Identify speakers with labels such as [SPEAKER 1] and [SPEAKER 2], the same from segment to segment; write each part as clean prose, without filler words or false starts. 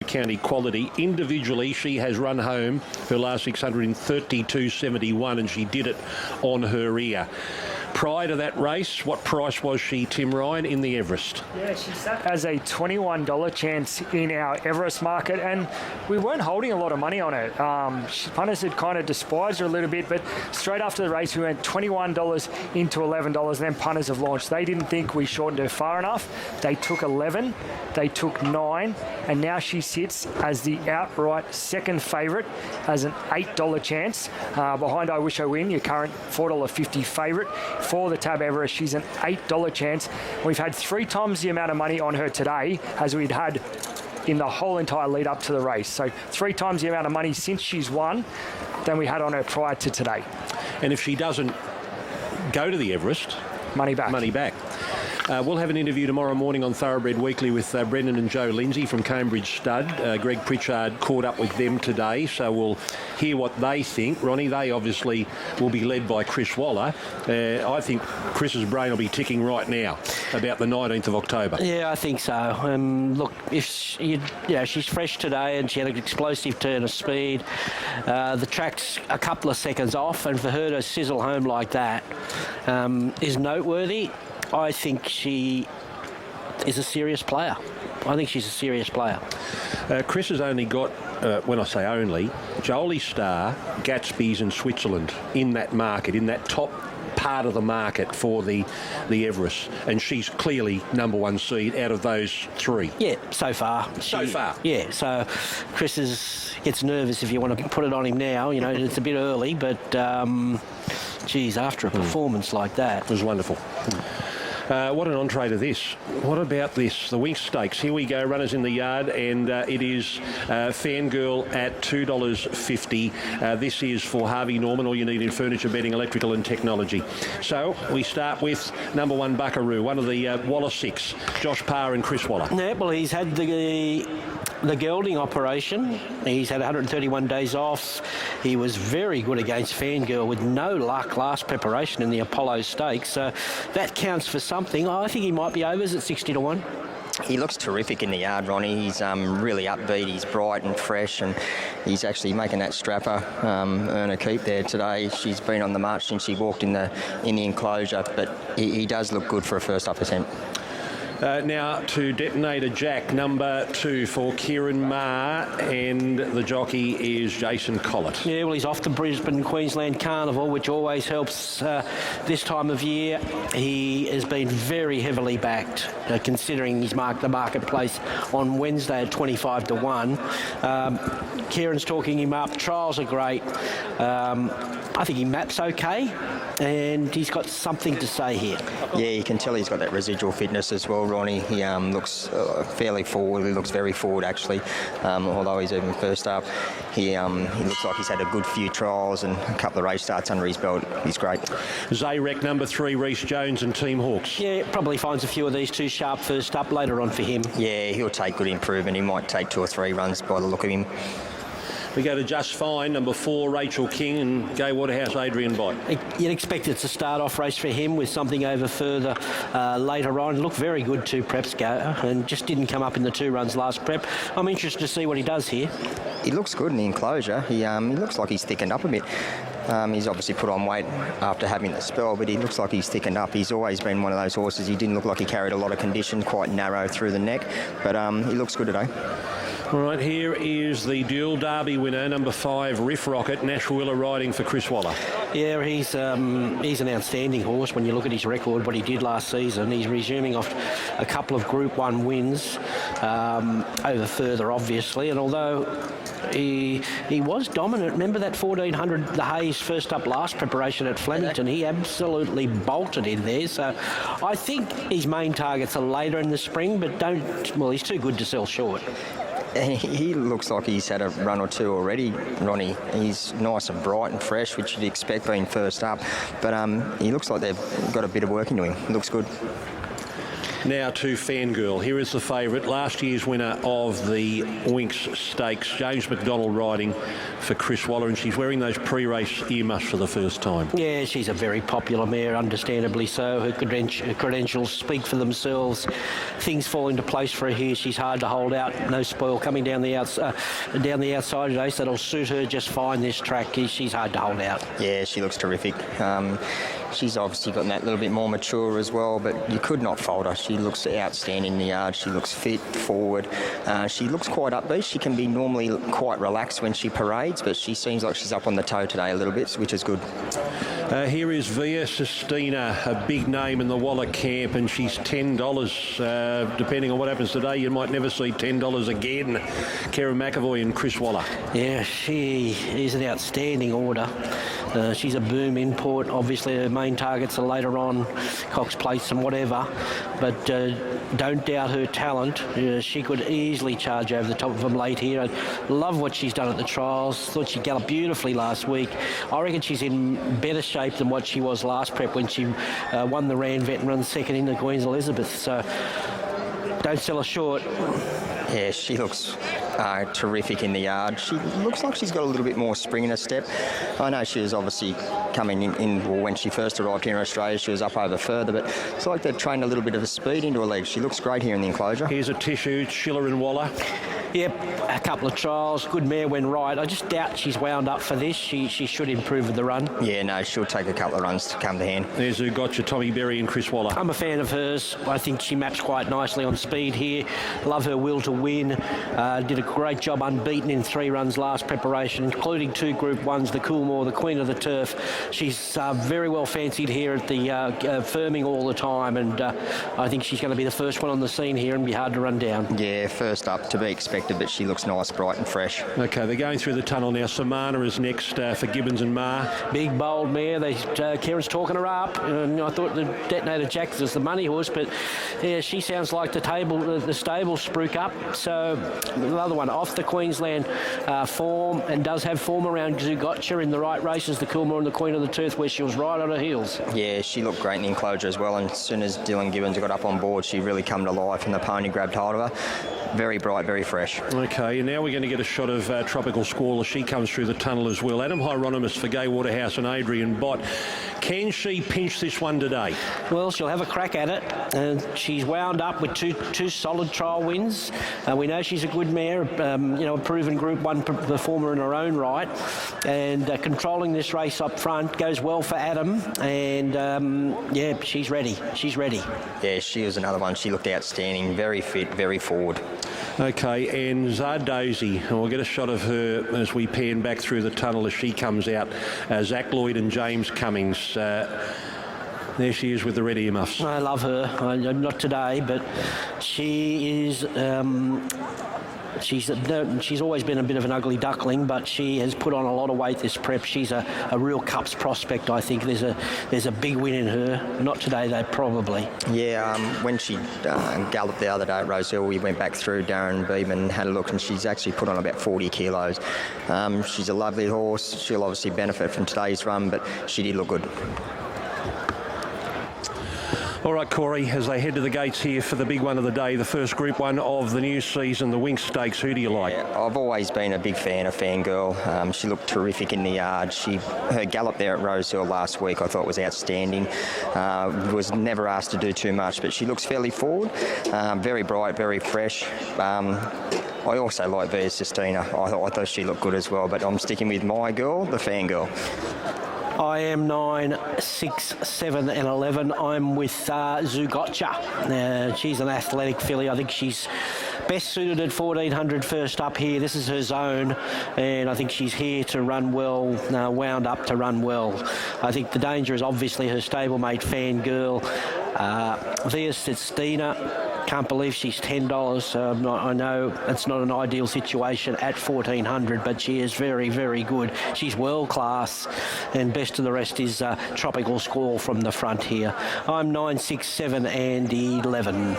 [SPEAKER 1] County quality. Individually, she has run home her last 600 in 32.71, and she did it on her ear. Prior to that race, what price was she, Tim Ryan, in the Everest?
[SPEAKER 2] Yeah, she sat as a $21 chance in our Everest market, and we weren't holding a lot of money on it. Punters had kind of despised her a little bit, but straight after the race, we went $21 into $11, and then punters have launched. They didn't think we shortened her far enough. They took 11, they took 9, and now she sits as the outright second favourite as an $8 chance. Behind I Wish I Win, your current $4.50 favourite. For the Tab Everest, she's an $8 chance. We've had 3 times the amount of money on her today as we'd had in the whole entire lead up to the race. So 3 times the amount of money since she's won than we had on her prior to today.
[SPEAKER 1] And if she doesn't go to the Everest,
[SPEAKER 2] money back.
[SPEAKER 1] Money back. We'll have an interview tomorrow morning on Thoroughbred Weekly with Brendan and Joe Lindsay from Cambridge Stud. Greg Pritchard caught up with them today, so we'll hear what they think. Ronnie, they obviously will be led by Chris Waller. I think Chris's brain will be ticking right now about the 19th of October.
[SPEAKER 3] Yeah, I think so. Look, if she's fresh today and she had an explosive turn of speed, the track's a couple of seconds off, and for her to sizzle home like that is noteworthy. I think she is a serious player. I think she's a serious player.
[SPEAKER 1] Chris has only got, when I say only, Jolie Star, Gatsby's and Switzerland in that market, in that top part of the market for the Everest, and she's clearly number 1 seed out of those 3.
[SPEAKER 3] Yeah, so far. Yeah, so Chris gets nervous if you want to put it on him now. You know, it's a bit early, but geez, after a performance like that.
[SPEAKER 1] It was wonderful. What an entree to this. What about this? The Winx Stakes. Here we go, runners in the yard, and it is Fangirl at $2.50. This is for Harvey Norman, all you need in furniture, bedding, electrical and technology. So we start with number 1, Buckaroo, one of the Waller 6, Josh Parr and Chris Waller.
[SPEAKER 3] Yeah, well, he's had the gelding operation. He's had 131 days off. He was very good against Fangirl with no luck last preparation in the Apollo Stakes. So that counts for something. I think he might be overs at 60 to 1.
[SPEAKER 4] He looks terrific in the yard, Ronnie. He's really upbeat. He's bright and fresh, and he's actually making that strapper earn a keep there today. She's been on the march since she walked in the enclosure, but he does look good for a first up attempt.
[SPEAKER 1] Now to Detonator Jack, number 2 for Kieran Maher, and the jockey is Jason Collett.
[SPEAKER 3] Yeah, well, he's off the Brisbane Queensland Carnival, which always helps this time of year. He has been very heavily backed, considering he's marked the marketplace on Wednesday at 25 to 1. Kieran's talking him up. Trials are great. I think he maps okay, and he's got something to say here.
[SPEAKER 4] Yeah, you can tell he's got that residual fitness as well, Ronnie. He looks fairly forward. He looks very forward, actually. Although he's even first up, he looks like he's had a good few trials and a couple of race starts under his belt. He's great.
[SPEAKER 1] Zayrek, number 3, Reece Jones and Team Hawks.
[SPEAKER 3] Yeah, probably finds a few of these 2 sharp first up later on for him.
[SPEAKER 4] Yeah, he'll take good improvement. He might take 2 or 3 runs by the look of him.
[SPEAKER 1] We go to Just Fine, number 4, Rachel King, and Gay Waterhouse, Adrian Bott.
[SPEAKER 3] You'd expect it to start off race for him with something over further later on. Looked very good 2 preps ago, and just didn't come up in the 2 runs last prep. I'm interested to see what he does here.
[SPEAKER 4] He looks good in the enclosure. He looks like he's thickened up a bit. He's obviously put on weight after having the spell, but he looks like he's thickened up. He's always been one of those horses. He didn't look like he carried a lot of condition, quite narrow through the neck, but he looks good today.
[SPEAKER 1] All right, here is the dual derby winner, number 5, Riff Rocket, Nash Wheeler riding for Chris Waller.
[SPEAKER 3] Yeah, he's an outstanding horse when you look at his record, what he did last season. He's resuming off a couple of Group 1 wins over further, obviously, and although he was dominant, remember that 1400, the Hayes first up last preparation at Flemington, he absolutely bolted in there. So I think his main targets are later in the spring, but he's too good to sell short.
[SPEAKER 4] He looks like he's had a run or 2 already, Ronnie. He's nice and bright and fresh, which you'd expect being first up. But he looks like they've got a bit of work into him. Looks good.
[SPEAKER 1] Now to Fangirl. Here is the favourite, last year's winner of the Winx Stakes, James McDonald riding for Chris Waller, and she's wearing those pre-race earmuffs for the first time.
[SPEAKER 3] Yeah, she's a very popular mare, understandably so. Her credentials speak for themselves. Things fall into place for her here. She's hard to hold out. No spoil coming down the outside today, so it'll suit her just fine, this track. She's hard to hold out.
[SPEAKER 4] Yeah, she looks terrific. She's obviously gotten that little bit more mature as well, but you could not fault her. She looks outstanding in the yard. She looks fit, forward. She looks quite upbeat. She can be normally quite relaxed when she parades, but she seems like she's up on the toe today a little bit, which is good.
[SPEAKER 1] Here is Via Sistina, a big name in the Waller camp, and she's $10. Depending on what happens today, you might never see $10 again. Karen McAvoy and Chris Waller.
[SPEAKER 3] Yeah, she is an outstanding order. She's a boom import. Obviously, her main targets are later on, Cox Place and whatever. But don't doubt her talent. She could easily charge over the top of them late here. I love what she's done at the trials. Thought she galloped beautifully last week. I reckon she's in better shape than what she was last prep when she won the Randwick and run second in the Queen's Elizabeth. So don't sell her short.
[SPEAKER 4] Yeah, she looks terrific in the yard. She looks like she's got a little bit more spring in her step. I know she was obviously coming in well, when she first arrived here in Australia, she was up over further, but it's like they've trained a little bit of a speed into her legs. She looks great here in the enclosure.
[SPEAKER 1] Here's a tissue, Schiller and Waller.
[SPEAKER 3] Yep, a couple of trials. Good mare when right. I just doubt she's wound up for this. She should improve with the run.
[SPEAKER 4] Yeah, no, she'll take a couple of runs to come to hand.
[SPEAKER 1] There's who got you, Tommy Berry and Chris Waller.
[SPEAKER 3] I'm a fan of hers. I think she matched quite nicely on speed here. Love her will to win. Did a great job unbeaten in 3 runs last preparation, including 2 Group 1s, the Coolmore, the Queen of the Turf. She's very well fancied here at the firming all the time, and I think she's going to be the first one on the scene here and be hard to run down.
[SPEAKER 4] Yeah, first up to be expected, but she looks nice, bright and fresh.
[SPEAKER 1] Okay, they're going through the tunnel now. Samana is next for Gibbons and Marr.
[SPEAKER 3] Big, bold mare. Karen's talking her up. I thought the Detonator Jack was the money horse, but yeah, she sounds like the stable spruik up. So another one off the Queensland form, and does have form around Zugotcha in the right races, the Coolmore and the Queen of the Turf, where she was right on her heels.
[SPEAKER 4] Yeah, she looked great in the enclosure as well, and as soon as Dylan Gibbons got up on board, she really come to life and the pony grabbed hold of her. Very bright, very fresh.
[SPEAKER 1] Okay, and now we're going to get a shot of Tropical Squall as she comes through the tunnel as well. Adam Hieronymus for Gay Waterhouse and Adrian Bott. Can she pinch this one today?
[SPEAKER 3] Well, she'll have a crack at it. She's wound up with two solid trial wins. We know she's a good mare, a proven Group 1 performer in her own right. And controlling this race up front goes well for Adam. And, yeah, she's ready. She's ready.
[SPEAKER 4] Yeah, she was another one. She looked outstanding, very fit, very forward.
[SPEAKER 1] Okay, and Zardozy, and we'll get a shot of her as we pan back through the tunnel as she comes out. Zach Lloyd and James Cummings. There she is with the red earmuffs.
[SPEAKER 3] I love her. Not today, but she is... She's always been a bit of an ugly duckling, but she has put on a lot of weight this prep. She's a real Cups prospect, I think. There's a big win in her. Not today, though, probably.
[SPEAKER 4] Yeah, when she galloped the other day at Rosehill, we went back through Darren Beeman and had a look, and she's actually put on about 40 kilos. She's a lovely horse. She'll obviously benefit from today's run, but she did look good.
[SPEAKER 1] All right, Corey, as they head to the gates here for the big one of the day, the first Group 1 of the new season, the Winx Stakes, who do you like?
[SPEAKER 4] Yeah, I've always been a big fan of Fangirl. She looked terrific in the yard. Her gallop there at Rosehill last week I thought was outstanding. Was never asked to do too much, but she looks fairly forward. Very bright, very fresh. I also like Via Sistina. I thought she looked good as well, but I'm sticking with my girl, the Fangirl.
[SPEAKER 3] I am 9, 6, 7 and 11. I'm with Zugotcha. She's an athletic filly. I think she's best suited at 1400 first up here. This is her zone, and I think she's here to run well, wound up to run well. I think the danger is obviously her stablemate Fangirl. Via Sistina. Can't believe she's $10. I know it's not an ideal situation at 1400, but she is very, very good. She's world class, and best of the rest is Tropical Squall from the front here. I'm 9, 6, 7 and 11.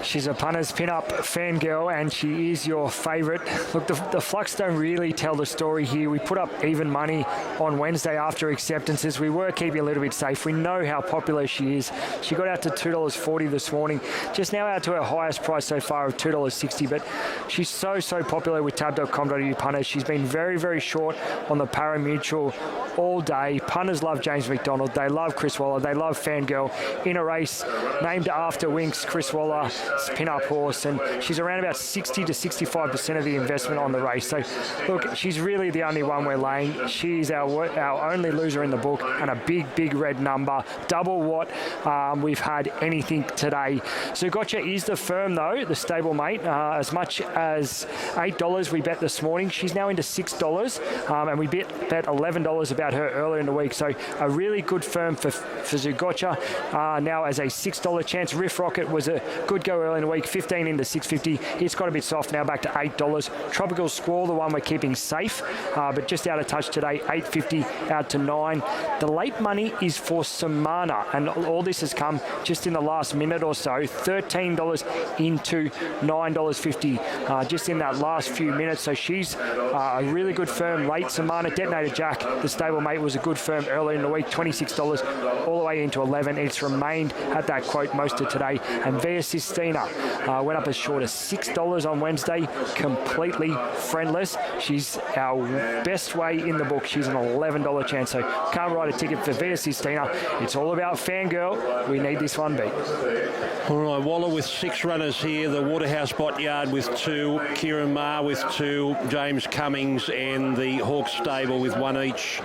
[SPEAKER 2] She's a punter's pin-up fangirl, and she is your favourite. Look, the flux don't really tell the story here. We put up even money on Wednesday after acceptances. We were keeping a little bit safe. We know how popular she is. She got out to $2.40 this morning. Just now out to her highest price so far of $2.60, but she's so popular with tab.com.au punters. She's been very, very short on the pari-mutuel all day. Punters love James McDonald. They love Chris Waller. They love Fangirl in a race named after Winx, Chris Waller's pin-up horse, and she's around about 60 to 65% of the investment on the race. So, look, she's really the only one we're laying. She's our only loser in the book, and a big red number. Double what we've had anything today. So Gotcha is the firm, though, the stable mate. As much as $8 we bet this morning. She's now into $6, and we bet $11 about her earlier in the week. So a really good firm for Zugotcha. Now as a $6 chance. Riff Rocket was a good go early in the week, 15 into $6.50. It's got a bit soft now, back to $8. Tropical Squall, the one we're keeping safe, but just out of touch today, $8.50 out to $9. The late money is for Samana, and all this has come just in the last minute or so. $13 into $9.50 just in that last few minutes. So she's a really good firm late. Samana. Detonator Jack, the stablemate, was a good firm early in the week, $26 all the way into $11. It's remained at that quote most of today. And Via Sistina went up as short as $6 on Wednesday, completely friendless. She's our best way in the book. She's an $11 chance, so can't write a ticket for Via Sistina. It's all about Fangirl. We need this one beat.
[SPEAKER 1] All right, Waller with 6 runners here. The Waterhouse Botyard with 2, Kieran Maher with 2, James Cummings and the Hawk Stable with 1 each.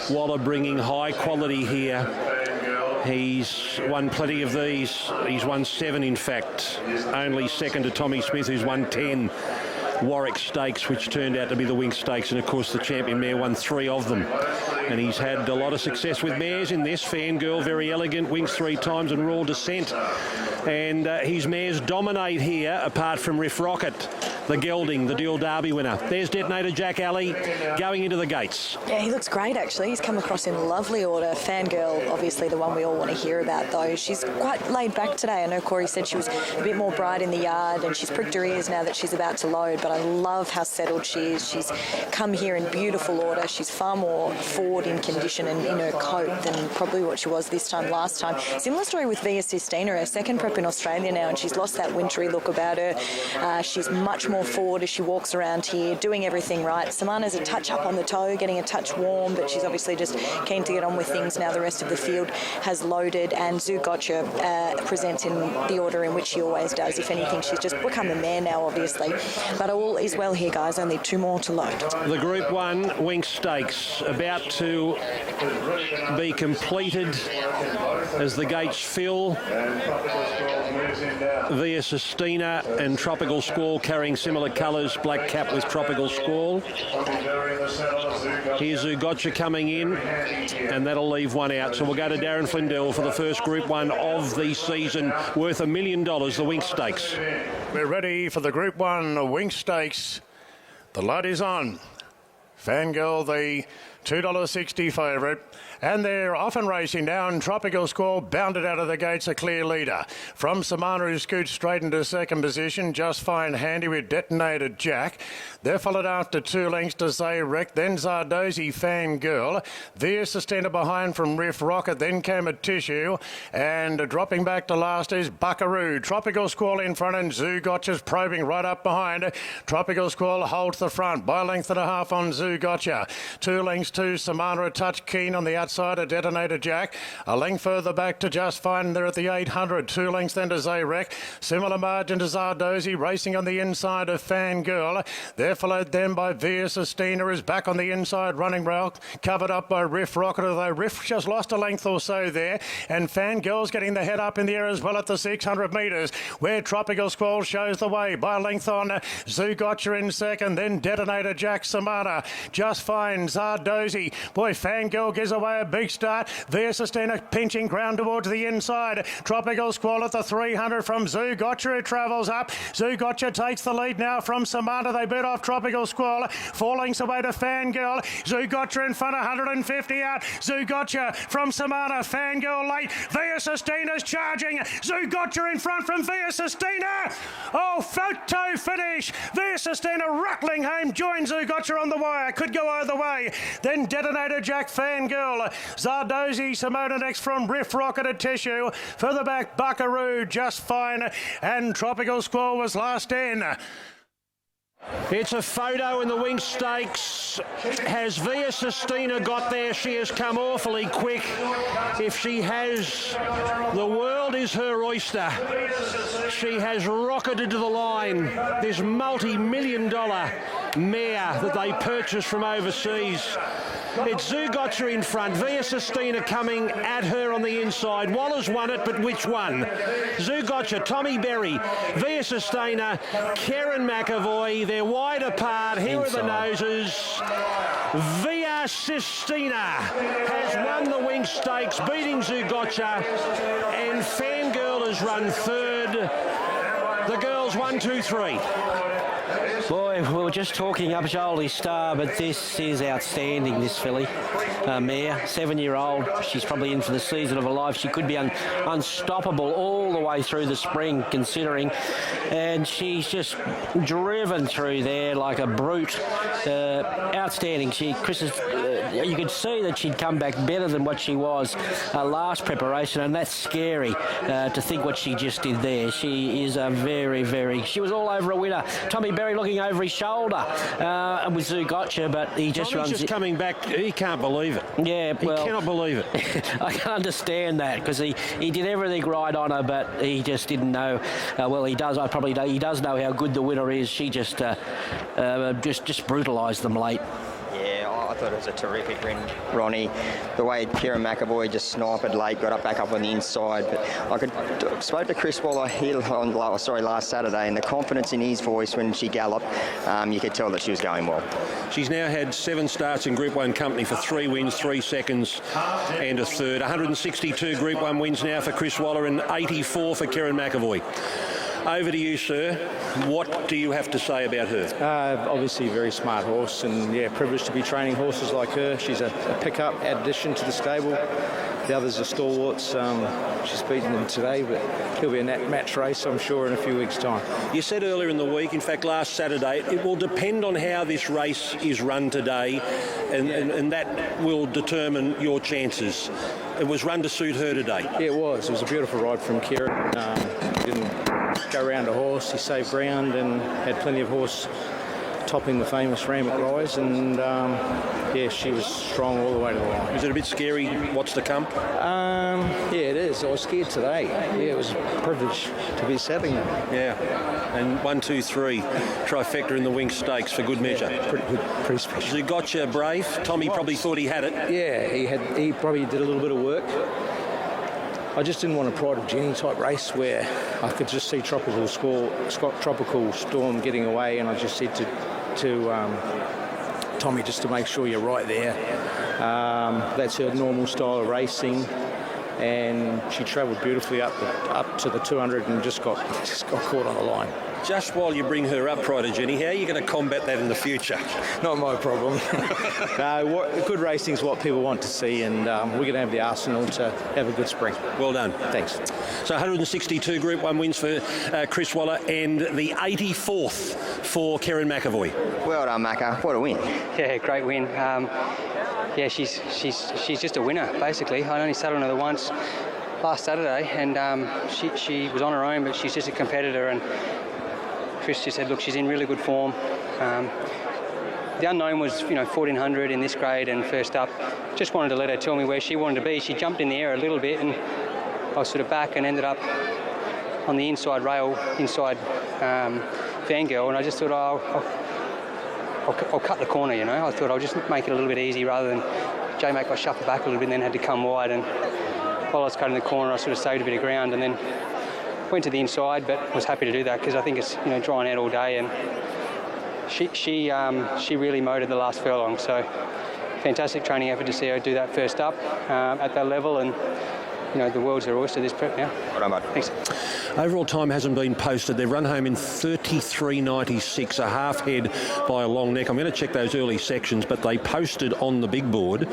[SPEAKER 1] Waller bringing high quality here. He's won plenty of these. He's won 7, in fact. Only second to Tommy Smith, who's won 10. Warwick Stakes, which turned out to be the Winx Stakes, and of course the champion mare won 3 of them. And he's had a lot of success with mares in this. Fangirl, very elegant, Winx 3 times, and Royal Descent. And his mares dominate here, apart from Riff Rocket, the gelding, the dual derby winner. There's Detonator Jack Alley going into the gates.
[SPEAKER 5] Yeah, he looks great, actually. He's come across in lovely order. Fangirl, obviously the one we all want to hear about, though. She's quite laid back today. I know Corey said she was a bit more bright in the yard, and she's pricked her ears now that she's about to load, but I love how settled she is. She's come here in beautiful order. She's far more forward in condition and in her coat than probably what she was this time last time. Similar story with Via Sistina, her second prep in Australia now, and she's lost that wintry look about her. She's much more forward as she walks around here, doing everything right. Samana's a touch up on the toe, getting a touch warm, but she's obviously just keen to get on with things now the rest of the field has loaded, and Zugotcha presents in the order in which she always does. If anything, she's just become a mare now, obviously. But all is well here, guys. Only 2 more to load.
[SPEAKER 1] The Group 1 Winx Stakes about to be completed as the gates fill. Via Sistina and Tropical Squall carrying similar colours, black cap with Tropical Squall. Here's Zugotcha coming in, and that'll leave 1 out. So we'll go to Darren Flindell for the first Group 1 of the season, worth $1 million, the Winx Stakes.
[SPEAKER 6] We're ready for the Group 1 Winx Stakes. The light is on. Fangirl, the $2.60 favourite. And they're often racing down. Tropical Squall bounded out of the gates, a clear leader. From Samana, who scoots straight into second position. Just Fine Handy with Detonator Jack. They're followed after 2 lengths to Zayrek, then Zardozi, Fangirl. Via Sistina behind from Riff Rocket, then came a Tissue. And dropping back to last is Buckaroo. Tropical Squall in front, and Zugotcha's probing right up behind. Tropical Squall holds the front by 1.5 lengths on Zugotcha. 2 lengths to Samana, a touch keen on the outside of Detonator Jack. A length further back to Just Fine. They're at the 800. 2 lengths then to Zayrek. Similar margin to Zardozi, racing on the inside of Fangirl. They're followed then by Via Sistina, is back on the inside, running rail, covered up by Riff Rocket, although Riff just lost a length or so there. And Fangirl's getting the head up in the air as well at the 600 metres, where Tropical Squall shows the way by 1 length on Zugotcha in second, then Detonator Jack, Samana, Just Fine, Zardozi, Zardozi. Boy, Fangirl gives away a big start. Via Sistina pinching ground towards the inside. Tropical Squall at the 300 from Zoo Gotcha, who travels up. Zoo Gotcha takes the lead now from Samantha. They beat off Tropical Squall. 4 lengths away to Fangirl. Zoo Gotcha in front, 150 out. Zoo Gotcha from Samantha. Fangirl late. Via Sistina's charging. Zoo Gotcha in front from Via Sistina. Oh, photo finish. Via Sistina rattling home. Joins Zoo Gotcha on the wire. Could go either way. Then Detonator Jack, Fangirl. Zardozi, Simona next from Riff Rocketed Tissue. Further back, Buckaroo, Just Fine. And Tropical Squall was last in.
[SPEAKER 1] It's a photo in the Winx Stakes. Has Via Sistina got there? She has come awfully quick. If she has, the world is her oyster. She has rocketed to the line. This multi-million-dollar mare that they purchased from overseas. It's Zoo Gotcha in front. Via Sistina coming at her on the inside. Waller's won it, but which one? Zoo Gotcha, Tommy Berry, Via Sistina, Karen McAvoy. They're wide apart. Here are the noses. Via Sistina has won the Winx Stakes, beating Zoo Gotcha, and Fangirl has run third. The girls 1, 2, 3.
[SPEAKER 3] Boy, we were just talking up Jolie Star, but this is outstanding, this filly. Mare, 7-year-old. She's probably in for the season of her life. She could be unstoppable all the way through the spring, considering. And she's just driven through there like a brute. Outstanding. Chris is, you could see that she'd come back better than what she was last preparation, and that's scary to think what she just did there. She is a very... She was all over a winner. Tommy Berry looking over his shoulder with Zoo Gotcha, but he just
[SPEAKER 1] Tommy's
[SPEAKER 3] runs...
[SPEAKER 1] just coming back. He can't believe it.
[SPEAKER 3] Yeah, well...
[SPEAKER 1] He cannot believe it.
[SPEAKER 3] I can understand that, because he did everything right on her, but he just didn't know... well, he does. He does know how good the winner is. She just brutalised them late.
[SPEAKER 4] Yeah, I thought it was a terrific win, Ronnie. The way Kieran McAvoy just sniped late, got back up on the inside. But I spoke to Chris Waller last Saturday, and the confidence in his voice when she galloped, you could tell that she was going well.
[SPEAKER 1] She's now had 7 starts in Group 1 company for 3 wins, 3 seconds and a third. 162 Group 1 wins now for Chris Waller and 84 for Kieran McAvoy. Over to you, sir. What do you have to say about her?
[SPEAKER 7] Obviously a very smart horse, and yeah, privileged to be training horses like her. She's a pickup addition to the stable. The others are stalwarts. She's beaten them today, but he'll be a match race, I'm sure, in a few weeks' time.
[SPEAKER 1] You said earlier in the week, in fact last Saturday, it will depend on how this race is run today, and that will determine your chances. It was run to suit her today.
[SPEAKER 7] Yeah, it was. It was a beautiful ride from Kieran. Didn't go around a horse. He saved ground and had plenty of horse topping the famous Randwick rise, and yeah, she was strong all the way to the line.
[SPEAKER 1] Is it a bit scary what's to come?
[SPEAKER 7] Yeah, it is. I was scared today. Yeah, it was a privilege to be saddling them.
[SPEAKER 1] Yeah, and 1, 2, 3 trifecta in the Winx Stakes for good measure.
[SPEAKER 7] Yeah, pretty good, pretty special.
[SPEAKER 1] You gotcha, brave. Tommy probably thought he had it.
[SPEAKER 7] Yeah, he probably did a little bit of work. I just didn't want a Pride of Jenny type race where I could just see Tropical Storm getting away, and I just said to Tommy, just to make sure you're right there. That's her normal style of racing, and she travelled beautifully up to the 200 and just got caught on the line.
[SPEAKER 1] Just while you bring her up, Pride of Jenny, how are you going to combat that in the future?
[SPEAKER 7] Not my problem. No, good racing is what people want to see, and we're going to have the arsenal to have a good spring.
[SPEAKER 1] Well done.
[SPEAKER 7] Thanks.
[SPEAKER 1] So 162 Group 1 wins for Chris Waller, and the 84th for Karen McAvoy.
[SPEAKER 4] Well done, Macca. What a win.
[SPEAKER 8] Yeah, great win. Yeah, she's just a winner, basically. I only sat on her once last Saturday, and she was on her own, but she's just a competitor, and Chris just said, look, she's in really good form. The unknown was, 1400 in this grade and first up. Just wanted to let her tell me where she wanted to be. She jumped in the air a little bit, and I was sort of back and ended up on the inside rail, inside Fangirl, and I just thought, I'll cut the corner, I thought I'll just make it a little bit easy rather than J-Mac got shuffled back a little bit and then had to come wide, and while I was cutting the corner I sort of saved a bit of ground and then went to the inside, but was happy to do that because I think it's drying out all day, and she really motored the last furlong, so fantastic training effort to see her do that first up at that level, and the world's her oyster this prep now.
[SPEAKER 4] Well done, bud.
[SPEAKER 8] Thanks.
[SPEAKER 1] Overall time hasn't been posted. They've run home in 33.96, a half head by a long neck. I'm going to check those early sections, but they posted on the big board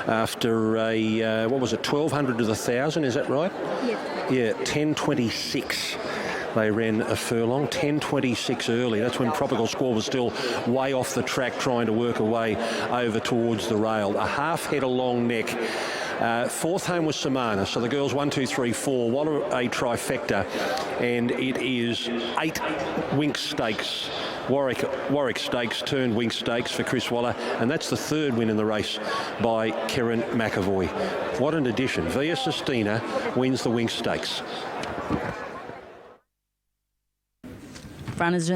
[SPEAKER 1] after a, 1,200 to the 1,000, is that right?
[SPEAKER 9] Yes.
[SPEAKER 1] Yeah, 10.26. They ran a furlong, 10.26 early. That's when Tropical Squall was still way off the track trying to work her way over towards the rail. A half head, a long neck. Fourth home was Samana, so the girls 1, 2, 3, 4. What a trifecta. And it is 8 Winx Stakes. Warwick Stakes turned Winx Stakes for Chris Waller, and that's the third win in the race by Karen McAvoy. What an addition. Via Sistina wins the Winx Stakes.
[SPEAKER 9] Runners